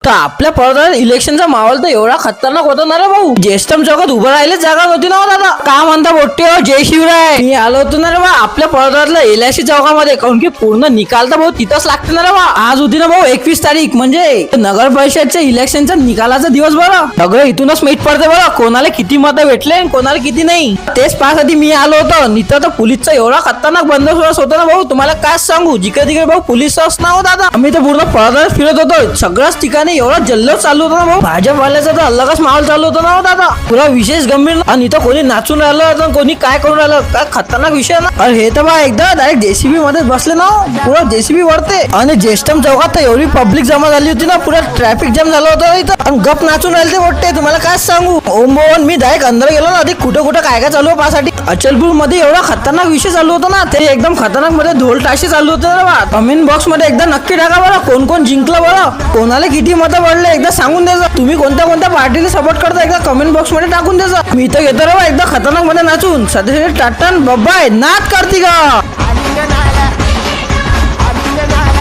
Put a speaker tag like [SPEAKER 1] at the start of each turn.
[SPEAKER 1] तर आपल्या परत इलेक्शनचा माहोल तर एवढा खतरनाक होता ना रे भाऊ. जेस्टम चौकात उभं राहिले जागा होती ना हो दादा. का म्हणता बोट्टे हो, जय शिवराय. मी आलो होतो ना रे बा आपल्या परतला एलआयसी चौकामध्ये, काऊन की पूर्ण निकाल तर भाऊ तिथंच लागते ना रे बा. आज होती ना भाऊ 21 तारीख, म्हणजे नगर परिषदच्या इलेक्शनचा निकालाचा दिवस. बरं सगळं इथूनच माहित पडते बरं कोणाला किती मतं भेटले आणि कोणाला किती नाही. तेच पाहण्यासाठी मी आलो होतो. इथं तर पोलीसचा एवढा खतरनाक बंदोबस्त होता ना भाऊ, तुम्हाला काय सांगू. जिकडे तिकडे भाऊ पोलीस असणार हो दादा. आम्ही तर पूर्ण परत फिरत होतो. सगळ्याच ठिकाणी एवढा जल्लोष चालू होता ना भाऊ. भाजपवाल्याचा तर अलगच माहोल चालू होता ना हो दादा. पुरा विशेष गंभीर. आणि इथं कोणी नाचून राहिलं, कोणी काय करून राहिलं, काय खतरनाक विषय ना. अरे हे तर बा एकदा डायरेक्ट जेसीबी मध्ये बसले ना, पुरा जेसीबी वरते. आणि जेस्टम चौकात तर एवढी पब्लिक जमा झाली होती ना, पुरा ट्रॅफिक जाम झालं होतं इथं. आणि गप नाचून राहिले ते वाटते. तुम्हाला काय सांगू ओम मोहन, मी डायरेक्ट अंदर गेलो ना, अधिक कुठं कुठं काय काय चालू आहे पासाठी. अचलपूर मध्ये एवढा खतरनाक विषय चालू होता ना, ते एकदम खतरनाक मध्ये ढोल ताशे चालू होते ना बा. कमेंट बॉक्स मध्ये एकदा नक्की टाका बरं कोण कोण जिंकलं बरं, कोणाला किती मतं पडले एकदा सांगून द्यायचं. तुम्ही कोणत्या कोणत्या पार्टीला सपोर्ट करता एकदा कमेंट बॉक्स मध्ये टाकून द्यायचं. मी तर घेतो रे एकदा खतरनाक मध्ये नाचून. सध्या टाटा बाय नाच करती का.